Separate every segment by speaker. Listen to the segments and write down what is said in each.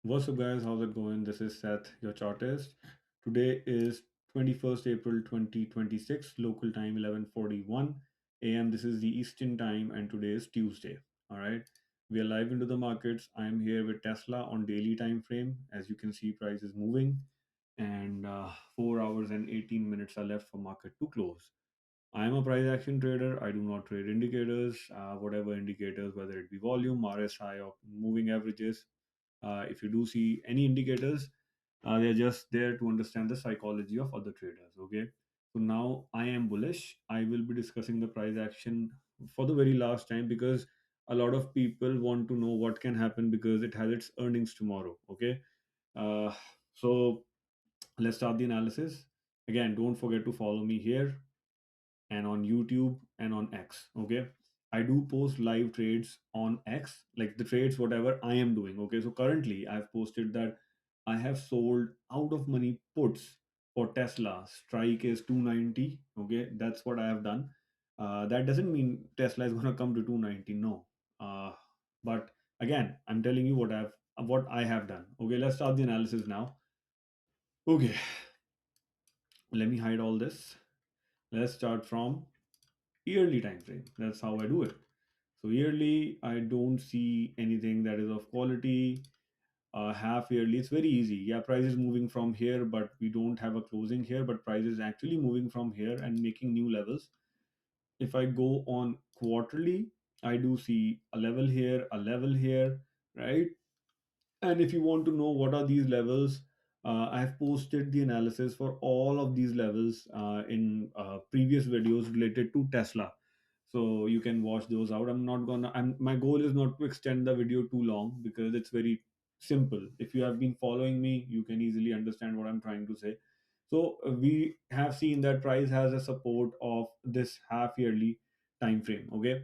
Speaker 1: What's up, guys? How's it going? This is Seth, your chartist. Today is 21st April 2026, local time 11:41 a.m. This is the Eastern time, and today is Tuesday. All right, we are live into the markets. I'm here with Tesla on daily time frame. As you can see, price is moving, and 4 hours and 18 minutes are left for market to close. I am a price action trader. I do not trade indicators, whatever indicators, whether it be volume, RSI, or moving averages. If you do see any indicators, they're just there to understand the psychology of other traders. Okay. So now I am bullish. I will be discussing the price action for the very last time because a lot of people want to know what can happen because it has its earnings tomorrow. Okay. Uh, so let's start the analysis. Again, don't forget to follow me here and on YouTube and on X. Okay. I do post live trades on X, like the trades, whatever I am doing. Okay. So currently I've posted that I have sold out of money puts for Tesla. Strike is 290. Okay. That's what I have done. That doesn't mean Tesla is going to come to 290. No. Uh, but again, I'm telling you what I have done. Okay. Let's start the analysis now. Okay. Let me hide all this. Let's start from yearly time frame. That's how I do it. So yearly, I don't see anything that is of quality. Half yearly, it's very easy. Yeah, price is moving from here, but we don't have a closing here. But price is actually moving from here and making new levels. If I go on quarterly, I do see a level here, right? And if you want to know what are these levels, I have posted the analysis for all of these levels in previous videos related to Tesla. So you can watch those out. My goal is not to extend the video too long because it's very simple. If you have been following me, you can easily understand what I'm trying to say. So we have seen that price has a support of this half yearly time frame. Okay,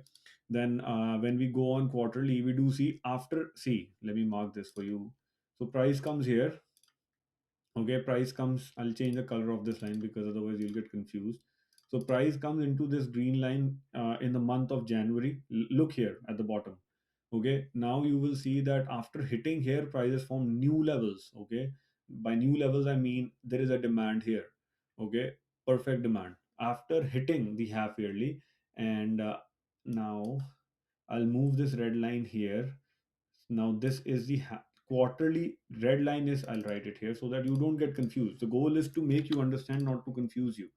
Speaker 1: then when we go on quarterly, we do see after, see, let me mark this for you. So price comes here. Okay, price comes, I'll change the color of this line because otherwise you'll get confused. So price comes into this green line in the month of January. Look here at the bottom. Okay, now you will see that after hitting here, prices form new levels. Okay, by new levels I mean there is a demand here. Okay, perfect demand after hitting the half yearly. And now I'll move this red line here. Now this is the quarterly. Red line is, I'll write it here so that you don't get confused. The goal is to make you understand, not to confuse you.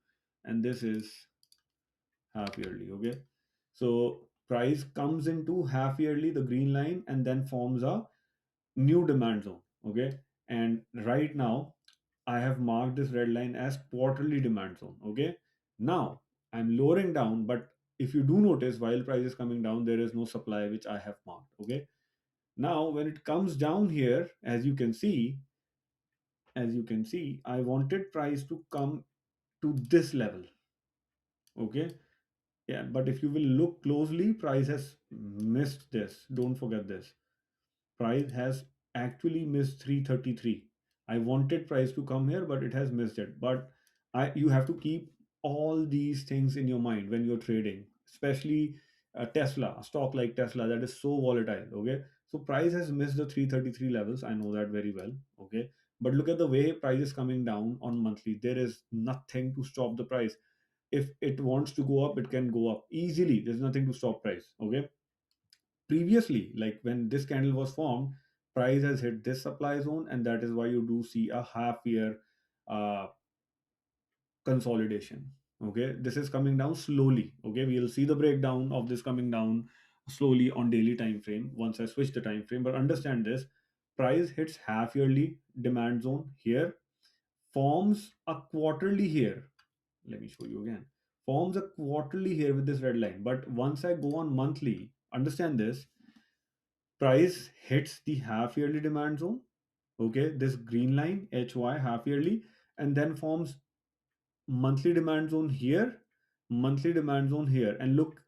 Speaker 1: And this is half yearly. Okay, so price comes into half yearly, the green line, and then forms a new demand zone. Okay, and right now I have marked this red line as quarterly demand zone. Okay, now I'm lowering down, but if you do notice, while price is coming down, there is no supply which I have marked. Okay, now when it comes down here, as you can see, I wanted price to come to this level. Okay, yeah, but if you will look closely, price has missed this. Don't forget this. Price has actually missed 333. I wanted price to come here, but it has missed it. But you have to keep all these things in your mind when you're trading, especially Tesla, a stock like Tesla that is so volatile. Okay, so price has missed the 333 levels. I know that very well. Okay, but look at the way price is coming down on monthly. There is nothing to stop the price. If it wants to go up, it can go up easily. There's nothing to stop price. Okay, previously, like when this candle was formed, price has hit this supply zone, and that is why you do see a half year uh, consolidation. Okay, this is coming down slowly. Okay, we'll see the breakdown of this coming down slowly on daily time frame once I switch the time frame. But understand this: price hits half yearly demand zone here, forms a quarterly here. Let me show you again. Forms a quarterly here with this red line, but once I go on monthly, understand this, price hits the half yearly demand zone. Okay, this green line HY half yearly, and then forms monthly demand zone here, monthly demand zone here. And look,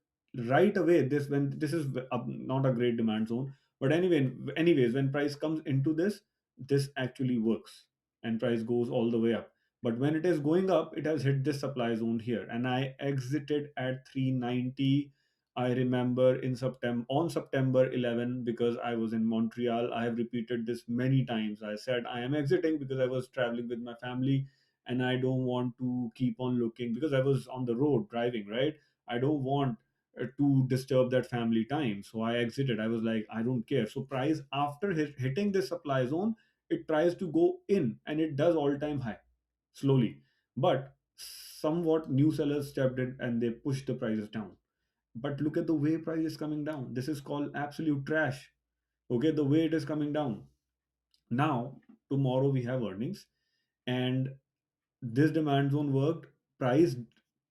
Speaker 1: right away, this is not a great demand zone, but anyways, when price comes into this, this actually works, and price goes all the way up. But when it is going up, it has hit this supply zone here, and I exited at 390. I remember in September 11, because I was in Montreal. I have repeated this many times. I said I am exiting because I was traveling with my family, and I don't want to keep on looking because I was on the road driving, right? I don't want to disturb that family time. So I exited. I was like, I don't care. So price after hitting this supply zone, it tries to go in and it does all time high slowly. But somewhat new sellers stepped in and they pushed the prices down. But look at the way price is coming down. This is called absolute trash. Okay, the way it is coming down. Now, tomorrow we have earnings, and this demand zone worked. Price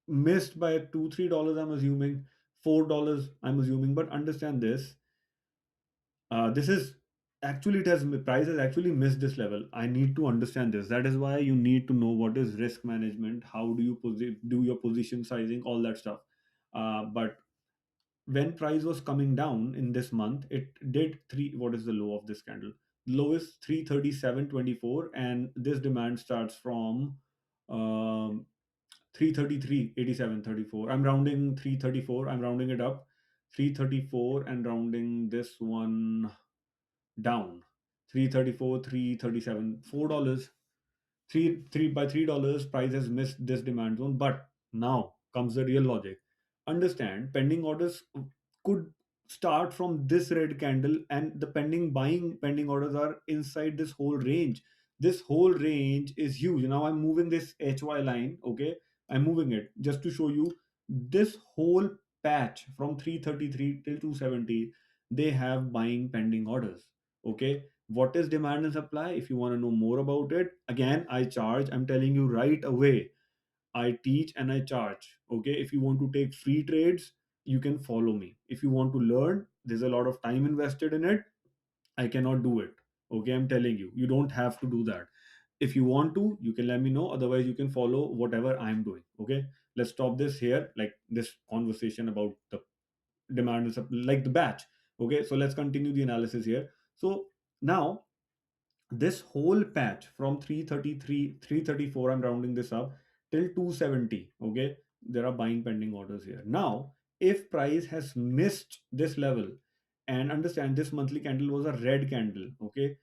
Speaker 1: missed by $2 3, I'm assuming, $4, I'm assuming. But understand this. This is actually it has price has actually missed this level. I need to understand this. That is why you need to know what is risk management. How do you do your position sizing, all that stuff. But when price was coming down in this month, it did three. What is the low of this candle? Low is 337.24, and this demand starts from um, 333.87.34. I'm rounding 334. I'm rounding it up. 334 and rounding this one down. 334, 337, $4. Three by $3, price has missed this demand zone. But now comes the real logic. Understand, pending orders could start from this red candle, and the pending orders are inside this whole range. This whole range is huge. Now I'm moving this HY line, okay? I'm moving it just to show you this whole patch from 333 till 270. They have buying pending orders, okay? What is demand and supply? If you want to know more about it, again, I charge. I'm telling you right away. I teach and I charge. Okay. If you want to take free trades, you can follow me. If you want to learn, there's a lot of time invested in it. I cannot do it. Okay. I'm telling you, you don't have to do that. If you want to, you can let me know. Otherwise, you can follow whatever I'm doing. Okay. Let's stop this here, like this conversation about the demand and supply, like the batch. Okay. So let's continue the analysis here. So now this whole patch from 333 334, I'm rounding this up, till 270, okay, there are buying pending orders here. Now if price has missed this level, and understand this monthly candle was a red candle, okay,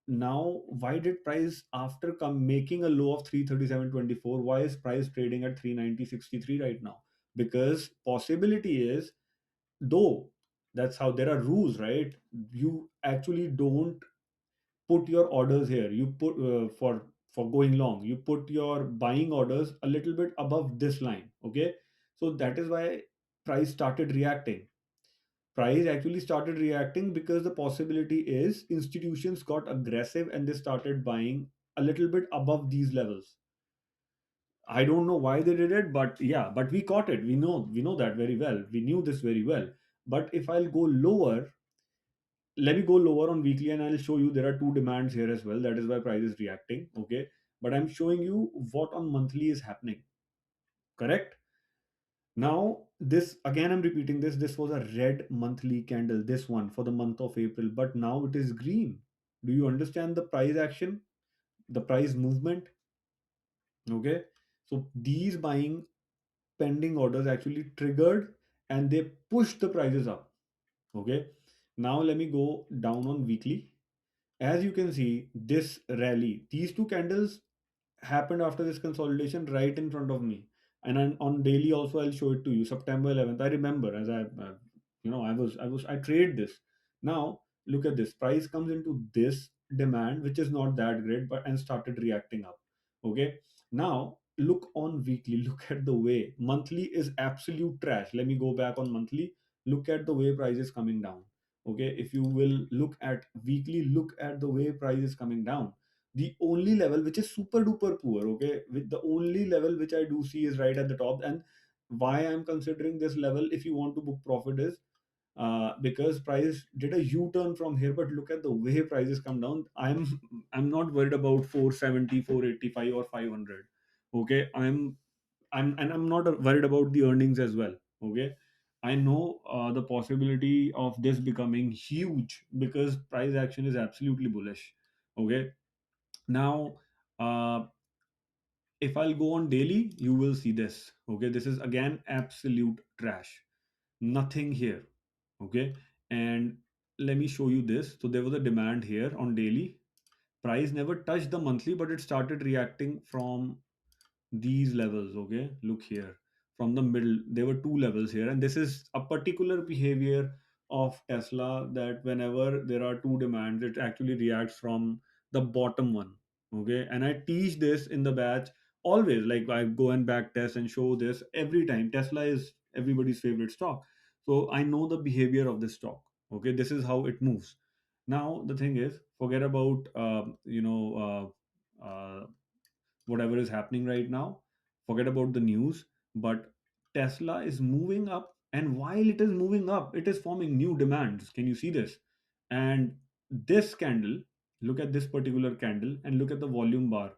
Speaker 1: now why did price after come making a low of 337.24, why is price trading at 390.63 right now? Because possibility is, though that's how there are rules, right? You actually don't put your orders here. You put for going long, you put your buying orders a little bit above this line, okay? So that is why price started reacting. Price actually started reacting because the possibility is institutions got aggressive and they started buying a little bit above these levels. I don't know why they did it, but yeah, but we caught it. We know that very well. We knew this very well. But if I'll go lower, let me go lower on weekly and I'll show you there are two demands here as well. That is why price is reacting, okay? But I'm showing you what on monthly is happening, correct? Now this again, I'm repeating this. This was a red monthly candle, this one for the month of April, but now it is green. Do you understand the price action, the price movement? Okay, so these buying pending orders actually triggered and they pushed the prices up. Okay, now let me go down on weekly. As you can see, this rally, these two candles happened after this consolidation right in front of me. And on daily also, I'll show it to you. September 11th, I remember, as I trade this. Now look at this. Price comes into this demand, which is not that great, but and started reacting up. Okay. Now look on weekly. Look at the way monthly is absolute trash. Let me go back on monthly. Look at the way price is coming down. Okay, if you will look at weekly, look at the way price is coming down. The only level which is super duper poor, okay, with the only level which I do see is right at the top. And why I'm considering this level, if you want to book profit, is because price did a u-turn from here. But look at the way prices come down. I'm not worried about 470, 485, or 500. Okay, I'm not worried about the earnings as well. Okay, I know the possibility of this becoming huge because price action is absolutely bullish. Okay, now uh, if I'll go on daily, you will see this. Okay, this is again absolute trash. nothing here. Okay, and let me show you this. So there was a demand here on daily. Price never touched the monthly, but it started reacting from these levels. Okay, look here, from the middle there were two levels here, and this is a particular behavior of Tesla, that whenever there are two demands it actually reacts from the bottom one. Okay, and I teach this in the batch always, like I go and back test and show this every time. Tesla is everybody's favorite stock, so I know the behavior of this stock. Okay, this is how it moves. Now the thing is, forget about whatever is happening right now, forget about the news, but Tesla is moving up, and while it is moving up it is forming new demands. Can you see this? And this candle, look at this particular candle and look at the volume bar.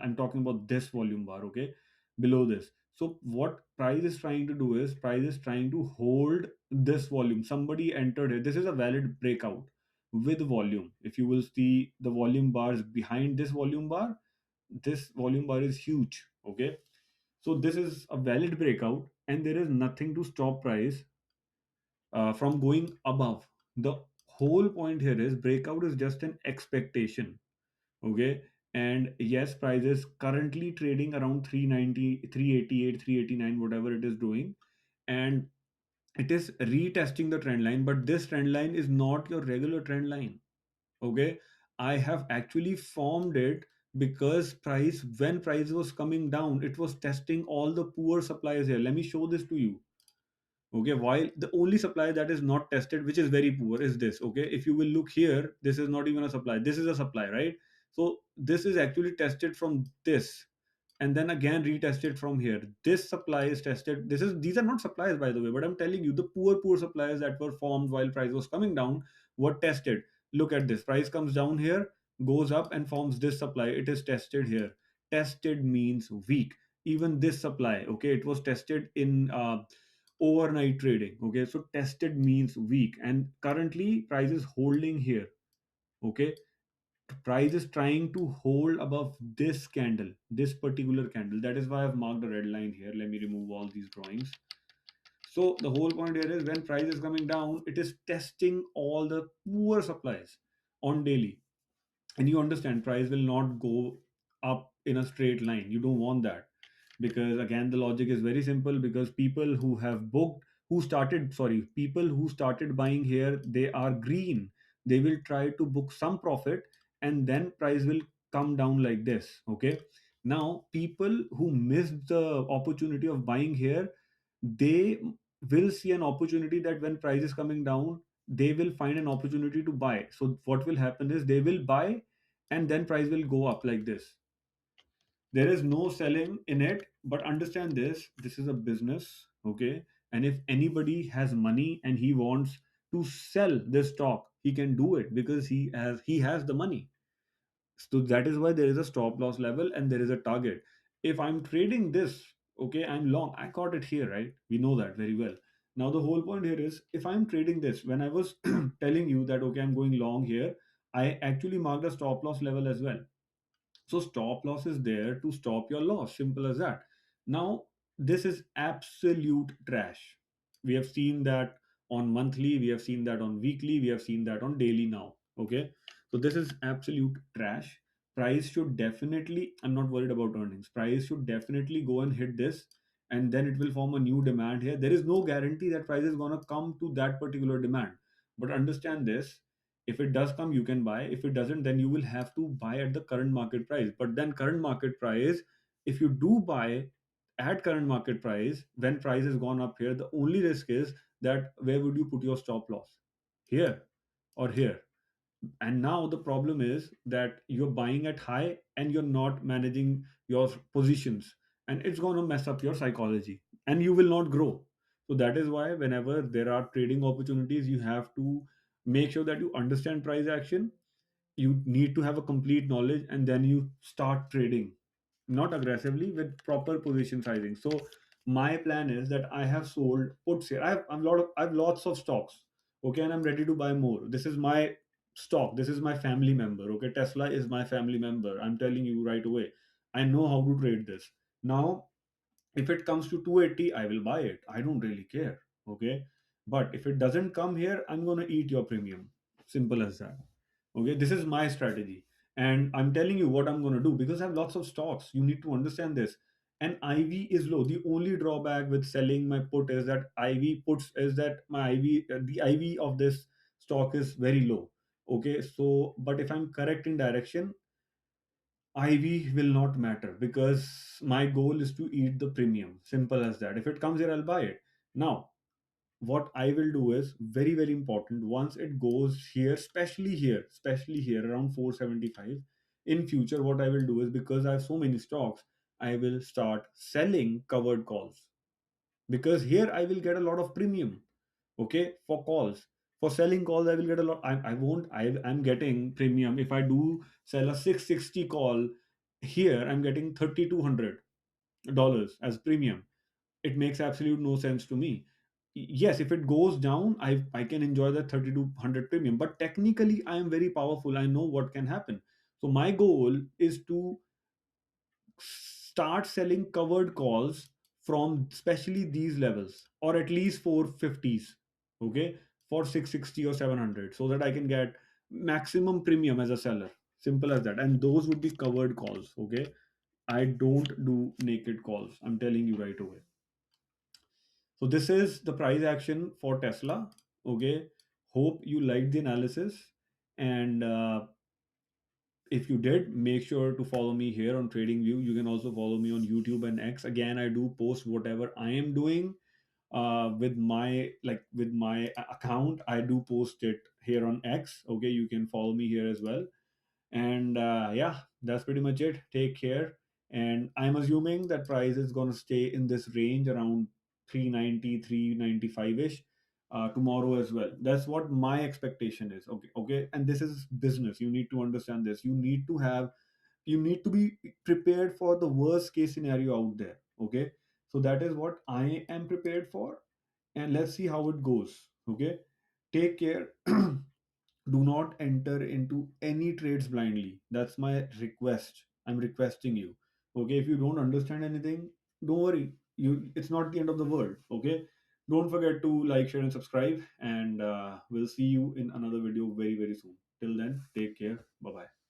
Speaker 1: I'm talking about this volume bar, okay, below this. So what price is trying to do is, price is trying to hold this volume. Somebody entered it, this is a valid breakout with volume. If you will see the volume bars behind this volume bar, this volume bar is huge. Okay, so this is a valid breakout and there is nothing to stop price from going above. The whole point here is breakout is just an expectation. Okay, and yes, price is currently trading around 390, 388, 389, whatever it is doing, and it is retesting the trend line, but this trend line is not your regular trend line. Okay, I have actually formed it because price, when price was coming down, it was testing all the poor suppliers here. Let me show this to you. Okay, while the only supply that is not tested, which is very poor, is this. Okay, if you will look here, this is not even a supply, this is a supply, right? So this is actually tested from this, and then again retested from here. This supply is tested, this is, these are not supplies by the way, but I'm telling you the poor suppliers that were formed while price was coming down were tested. Look at this, price comes down here, goes up and forms this supply, it is tested here. Tested means weak. Even this supply, okay, it was tested in overnight trading. Okay, so tested means weak, and currently price is holding here. Okay, price is trying to hold above this candle, this particular candle. That is why I've marked a red line here. Let me remove all these drawings. So the whole point here is, when price is coming down, it is testing all the poor supplies on daily. And you understand price will not go up in a straight line. You don't want that, because again the logic is very simple. Because people who have booked, who started, sorry, people who started buying here, they are green. They will try to book some profit, and then price will come down like this. Okay, now people who missed the opportunity of buying here, they will see an opportunity that when price is coming down, they will find an opportunity to buy. So what will happen is, they will buy and then price will go up like this. There is no selling in it, but understand this, this is a business. Okay, and if anybody has money and he wants to sell this stock, he can do it because he has the money. So that is why there is a stop loss level and there is a target. If I'm trading this, okay, I'm long, I got it here, right? We know that very well. Now the whole point here is, if I'm trading this, when I was telling you that okay, I'm going long here, I actually marked a stop loss level as well. So stop loss is there to stop your loss. Simple as that. Now, this is absolute trash. We have seen that on monthly, we have seen that on weekly, we have seen that on daily now. Okay. So this is absolute trash. Price should definitely, I'm not worried about earnings. Price should definitely go and hit this, and then it will form a new demand here. There is no guarantee that price is gonna come to that particular demand. But understand this, if it does come, you can buy. If it doesn't, then you will have to buy at the current market price. But then current market price, if you do buy at current market price, when price has gone up here, the only risk is that where would you put your stop loss? Here or here? And now the problem is that you're buying at high and you're not managing your positions, and it's going to mess up your psychology and you will not grow. So that is why whenever there are trading opportunities, you have to make sure that you understand price action. You need to have a complete knowledge, and then you start trading, not aggressively, with proper position sizing. So my plan is that I have sold puts here. I have lots of stocks. Okay, and I'm ready to buy more. This is my stock, this is my family member. Okay, Tesla is my family member, I'm telling you right away. I know how to trade this. Now if it comes to 280, I will buy it, I don't really care. Okay, But if it doesn't come here, I'm going to eat your premium. Simple as that. Okay, this is my strategy. And I'm telling you what I'm going to do because I have lots of stocks. You need to understand this. And IV is low. The only drawback with selling my put is that IV puts is that my IV, the IV of this stock is very low. Okay, so, but if I'm correct in direction, IV will not matter because my goal is to eat the premium. Simple as that. If it comes here, I'll buy it. Now, what I will do is very, very important. Once it goes here, especially here around 475, in future, what I will do is because I have so many stocks, I will start selling covered calls because here I will get a lot of premium. Okay, for calls. For selling calls, I will get a lot. I won't, I'm getting premium. If I do sell a 660 call here, I'm getting $3,200 as premium. It makes absolute no sense to me. Yes, if it goes down, I can enjoy the 3200 premium, but technically I am very powerful. I know what can happen. So my goal is to start selling covered calls from especially these levels, or at least 450s. Okay, for 660 or 700, so that I can get maximum premium as a seller. Simple as that. And those would be covered calls. Okay, I don't do naked calls, I'm telling you right away. So this is the price action for Tesla. Okay. Hope you liked the analysis. And if you did, make sure to follow me here on TradingView. You can also follow me on YouTube and X. Again, I do post whatever I am doing with my account. I do post it here on X. Okay, you can follow me here as well. And yeah, that's pretty much it. Take care. And I'm assuming that price is going to stay in this range around 390, 395 ish tomorrow as well. That's what my expectation is. Okay. Okay. And this is business. You need to understand this. You need to be prepared for the worst case scenario out there. Okay. So that is what I am prepared for. And let's see how it goes. Okay. Take care. Do not enter into any trades blindly. That's my request. I'm requesting you. Okay, if you don't understand anything, don't worry. It's not the end of the world. Okay, don't forget to like, share, and subscribe. And we'll see you in another video very, very soon. Till then, take care. Bye bye.